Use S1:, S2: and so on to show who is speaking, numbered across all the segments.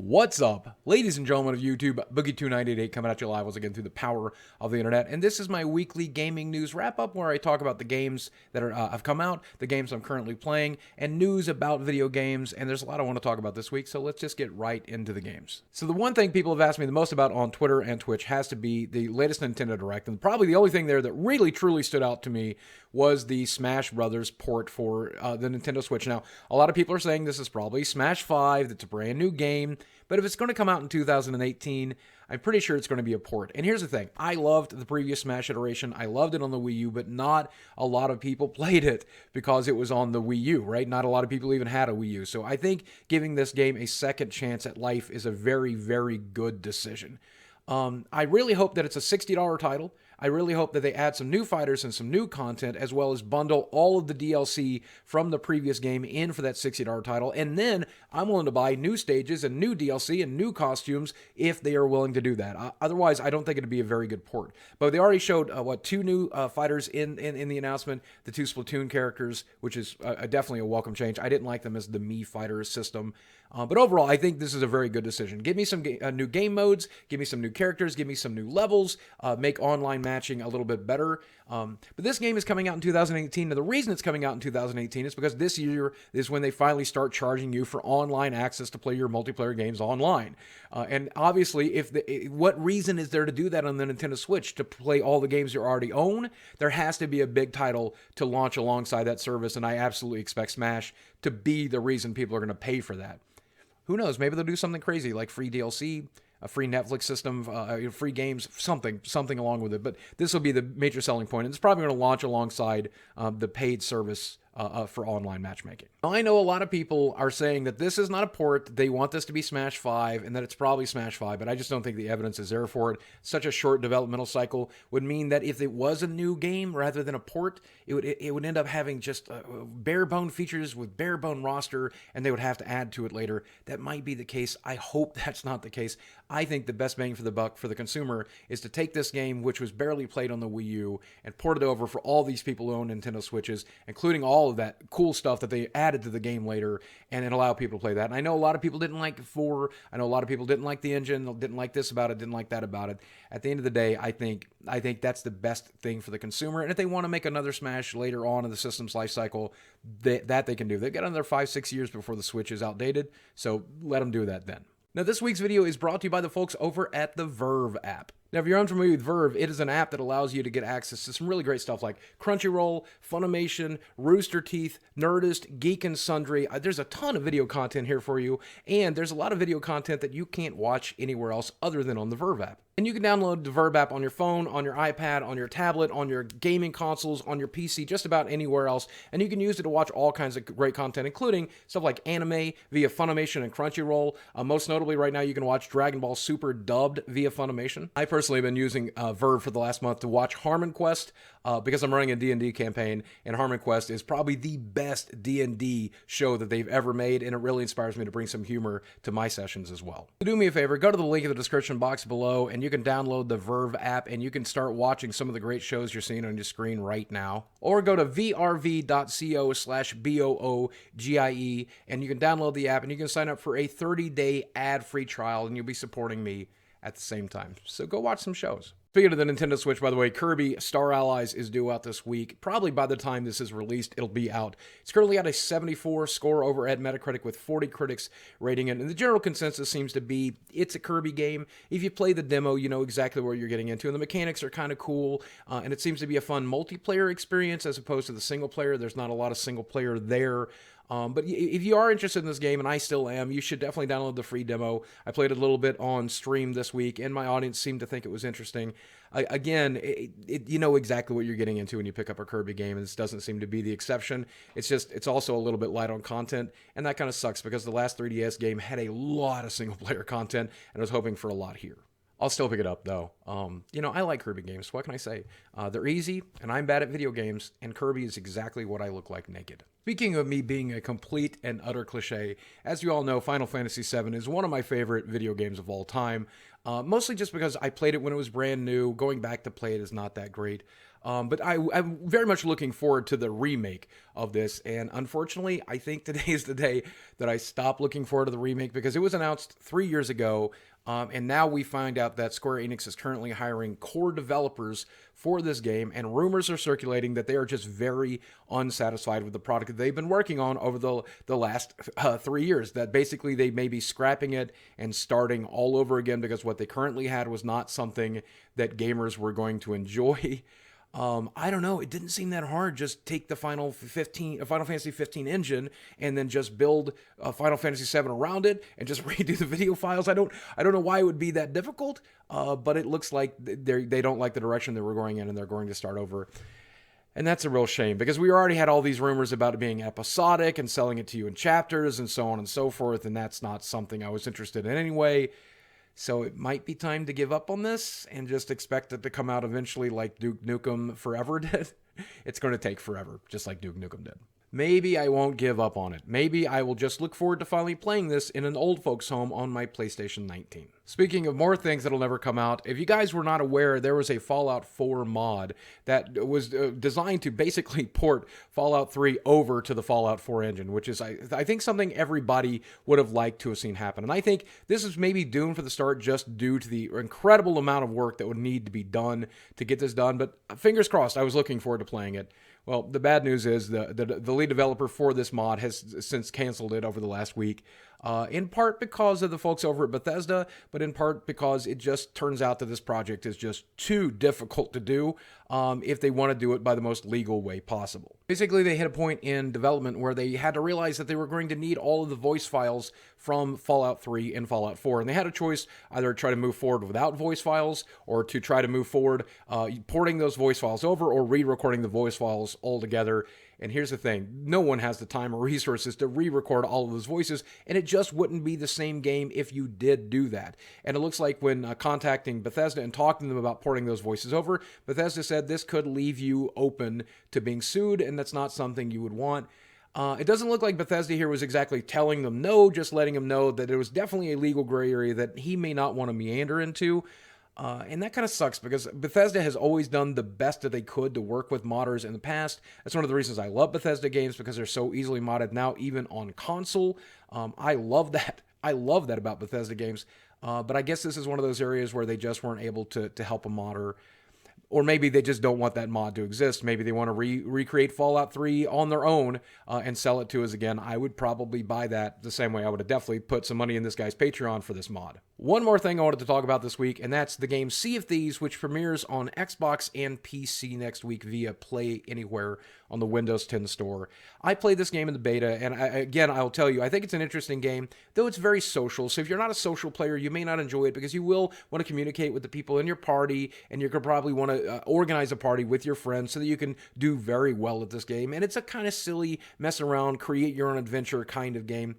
S1: What's up, ladies and gentlemen of YouTube? Boogie2988 coming at you live once again through the power of the internet, and this is my weekly gaming news wrap-up where I talk about the games that have come out, the games I'm currently playing, and news about video games, and there's a lot I want to talk about this week, so let's just get right into the games. So the one thing people have asked me the most about on Twitter and Twitch has to be the latest Nintendo Direct, and probably the only thing there that really truly stood out to me was the Smash Brothers port for the Nintendo Switch. Now, a lot of people are saying this is probably Smash 5, that's a brand new game, but if it's going to come out in 2018, I'm pretty sure it's going to be a port. And here's the thing. I loved the previous Smash iteration. I loved it on the Wii U, but not a lot of people played it because it was on the Wii U, right? Not a lot of people even had a Wii U. So I think giving this game a second chance at life is a very, very good decision. I really hope that it's a $60 title. I really hope that they add some new fighters and some new content, as well as bundle all of the DLC from the previous game in for that $60 title. And then I'm willing to buy new stages and new DLC and new costumes if they are willing to do that. Otherwise, I don't think it'd be a very good port. But they already showed, two new fighters in the announcement, the two Splatoon characters, which is definitely a welcome change. I didn't like them as the Mii fighter system. But overall, I think this is a very good decision. Give me some new game modes, give me some new characters, give me some new levels, make online matching a little bit better. But this game is coming out in 2018, and the reason it's coming out in 2018 is because this year is when they finally start charging you for online access to play your multiplayer games online. And obviously, what reason is there to do that on the Nintendo Switch? To play all the games you already own? There has to be a big title to launch alongside that service, and I absolutely expect Smash to be the reason people are going to pay for that. Who knows? Maybe they'll do something crazy like free DLC, a free Netflix system, free games, something along with it. But this will be the major selling point, and it's probably going to launch alongside the paid service for online matchmaking. Now, I know a lot of people are saying that this is not a port, they want this to be Smash 5, and that it's probably Smash 5, but I just don't think the evidence is there for it. Such a short developmental cycle would mean that if it was a new game rather than a port, it would end up having just bare-bone features with bare-bone roster, and they would have to add to it later. That might be the case. I hope that's not the case. I think the best bang for the buck for the consumer is to take this game, which was barely played on the Wii U, and port it over for all these people who own Nintendo Switches, including all of that cool stuff that they added to the game later, and then allow people to play that. And I know a lot of people didn't like 4. I know a lot of people didn't like the engine, didn't like this about it, didn't like that about it. At the end of the day, I think that's the best thing for the consumer. And if they want to make another Smash later on in the system's life cycle, that they can do. They've got another 5-6 years before the Switch is outdated, so let them do that then. Now, this week's video is brought to you by the folks over at the Verve app. Now, if you're unfamiliar with Verve, it is an app that allows you to get access to some really great stuff like Crunchyroll, Funimation, Rooster Teeth, Nerdist, Geek and Sundry. There's a ton of video content here for you, and there's a lot of video content that you can't watch anywhere else other than on the Verve app. And you can download the Verve app on your phone, on your iPad, on your tablet, on your gaming consoles, on your PC, just about anywhere else. And you can use it to watch all kinds of great content, including stuff like anime via Funimation and Crunchyroll. Most notably right now, you can watch Dragon Ball Super dubbed via Funimation. I personally have been using Verve for the last month to watch Harmon Quest because I'm running a D&D campaign, and Harmon Quest is probably the best D&D show that they've ever made, and it really inspires me to bring some humor to my sessions as well. So do me a favor, go to the link in the description box below, and you can download the Verve app, and you can start watching some of the great shows you're seeing on your screen right now. Or go to vrv.co/BOOGIE, and you can download the app, and you can sign up for a 30-day ad-free trial, and you'll be supporting me at the same time. So go watch some shows. Speaking of the Nintendo Switch, by the way, Kirby Star Allies is due out this week. Probably by the time this is released, it'll be out. It's currently at a 74 score over at Metacritic with 40 critics rating it. And the general consensus seems to be it's a Kirby game. If you play the demo, you know exactly what you're getting into. And the mechanics are kind of cool. And it seems to be a fun multiplayer experience as opposed to the single player. There's not a lot of single player there. But if you are interested in this game, and I still am, you should definitely download the free demo. I played a little bit on stream this week, and my audience seemed to think it was interesting. Again, you know exactly what you're getting into when you pick up a Kirby game, and this doesn't seem to be the exception. It's also a little bit light on content, and that kind of sucks because the last 3DS game had a lot of single-player content, and I was hoping for a lot here. I'll still pick it up, though. I like Kirby games. What can I say? They're easy, and I'm bad at video games, and Kirby is exactly what I look like naked. Speaking of me being a complete and utter cliche, as you all know, Final Fantasy VII is one of my favorite video games of all time. Mostly just because I played it when it was brand new. Going back to play it is not that great. But I'm very much looking forward to the remake of this. And unfortunately, I think today is the day that I stop looking forward to the remake because it was announced 3 years ago. And now we find out that Square Enix is currently hiring core developers for this game, and rumors are circulating that they are just very unsatisfied with the product that they've been working on over the last 3 years. That basically they may be scrapping it and starting all over again because what they currently had was not something that gamers were going to enjoy. I don't know. It didn't seem that hard. Just take the Final Fantasy 15 engine, and then just build Final Fantasy 7 around it, and just redo the video files. I don't know why it would be that difficult. But it looks like they don't like the direction that we're going in, and they're going to start over. And that's a real shame because we already had all these rumors about it being episodic and selling it to you in chapters and so on and so forth. And that's not something I was interested in anyway. So it might be time to give up on this and just expect it to come out eventually like Duke Nukem Forever did. It's going to take forever, just like Duke Nukem did. Maybe I won't give up on it. Maybe I will just look forward to finally playing this in an old folks' home on my PlayStation 19. Speaking of more things that'll never come out, if you guys were not aware, there was a Fallout 4 mod that was designed to basically port Fallout 3 over to the Fallout 4 engine, which is, I think, something everybody would have liked to have seen happen. And I think this is maybe doomed for the start just due to the incredible amount of work that would need to be done to get this done. But fingers crossed, I was looking forward to playing it. Well, the bad news is the lead developer for this mod has since canceled it over the last week, in part because of the folks over at Bethesda, but in part because it just turns out that this project is just too difficult to do if they want to do it by the most legal way possible. Basically, they hit a point in development where they had to realize that they were going to need all of the voice files from Fallout 3 and Fallout 4, and they had a choice: either try to move forward without voice files, or to try to move forward porting those voice files over, or re-recording the voice files altogether. And here's the thing, no one has the time or resources to re-record all of those voices, and it just wouldn't be the same game if you did do that. And it looks like when contacting Bethesda and talking to them about porting those voices over, Bethesda said this could leave you open to being sued, and that's not something you would want. It doesn't look like Bethesda here was exactly telling them no, just letting them know that it was definitely a legal gray area that he may not want to meander into. And that kind of sucks because Bethesda has always done the best that they could to work with modders in the past. That's one of the reasons I love Bethesda games, because they're so easily modded now, even on console. I love that. I love that about Bethesda games. But I guess this is one of those areas where they just weren't able to help a modder. Or maybe they just don't want that mod to exist. Maybe they want to recreate Fallout 3 on their own and sell it to us again. I would probably buy that the same way I would have definitely put some money in this guy's Patreon for this mod. One more thing I wanted to talk about this week, and that's the game Sea of Thieves, which premieres on Xbox and PC next week via Play Anywhere on the Windows 10 store. I played this game in the beta, and again, I'll tell you, I think it's an interesting game, though it's very social. So if you're not a social player, you may not enjoy it because you will want to communicate with the people in your party, and you're going to probably want to organize a party with your friends so that you can do very well at this game. And it's a kind of silly, mess around, create your own adventure kind of game,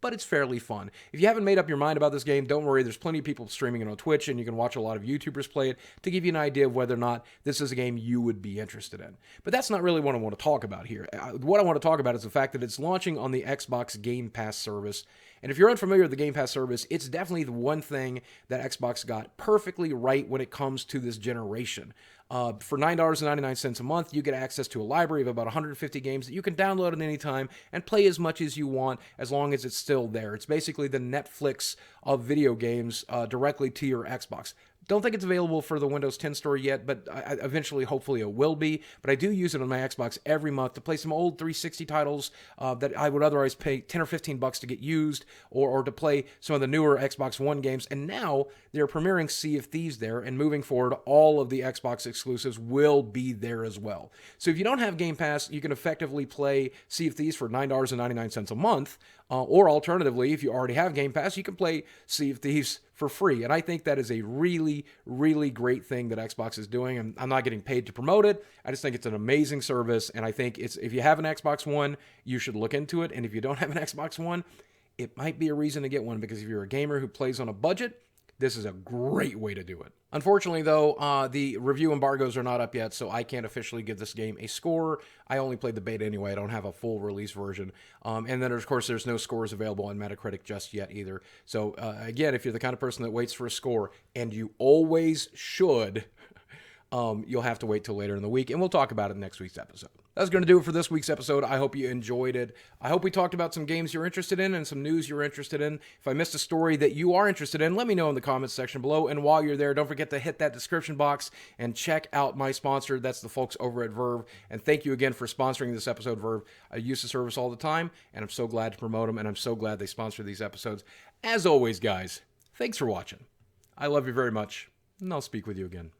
S1: but it's fairly fun. If you haven't made up your mind about this game, don't worry. There's plenty of people streaming it on Twitch, and you can watch a lot of YouTubers play it to give you an idea of whether or not this is a game you would be interested in. But that's not really what I want to talk about here. What I want to talk about is the fact that it's launching on the Xbox Game Pass service. And if you're unfamiliar with the Game Pass service, it's definitely the one thing that Xbox got perfectly right when it comes to this generation. For $9.99 a month, you get access to a library of about 150 games that you can download at any time and play as much as you want, as long as it's still there. It's basically the Netflix of video games directly to your Xbox. Don't think it's available for the Windows 10 store yet, but eventually, hopefully, it will be. But I do use it on my Xbox every month to play some old 360 titles that I would otherwise pay $10 or $15 to get used, or to play some of the newer Xbox One games. And now they're premiering Sea of Thieves there, and moving forward, all of the Xbox exclusives will be there as well. So if you don't have Game Pass, you can effectively play Sea of Thieves for $9.99 a month, or alternatively, if you already have Game Pass, you can play Sea of Thieves for free. And I think that is a really, really great thing that Xbox is doing. And I'm not getting paid to promote it. I just think it's an amazing service. And I think if you have an Xbox One, you should look into it. And if you don't have an Xbox One, it might be a reason to get one, because if you're a gamer who plays on a budget, this is a great way to do it. Unfortunately, though, the review embargoes are not up yet, so I can't officially give this game a score. I only played the beta anyway. I don't have a full release version. And then, of course, there's no scores available on Metacritic just yet either. So, again, if you're the kind of person that waits for a score, and you always should, you'll have to wait till later in the week, and we'll talk about it in next week's episode. That's going to do it for this week's episode. I hope you enjoyed it. I hope we talked about some games you're interested in and some news you're interested in. If I missed a story that you are interested in, let me know in the comments section below. And while you're there, don't forget to hit that description box and check out my sponsor. That's the folks over at Verve. And thank you again for sponsoring this episode, Verve. I use the service all the time, and I'm so glad to promote them, and I'm so glad they sponsor these episodes. As always, guys, thanks for watching. I love you very much, and I'll speak with you again.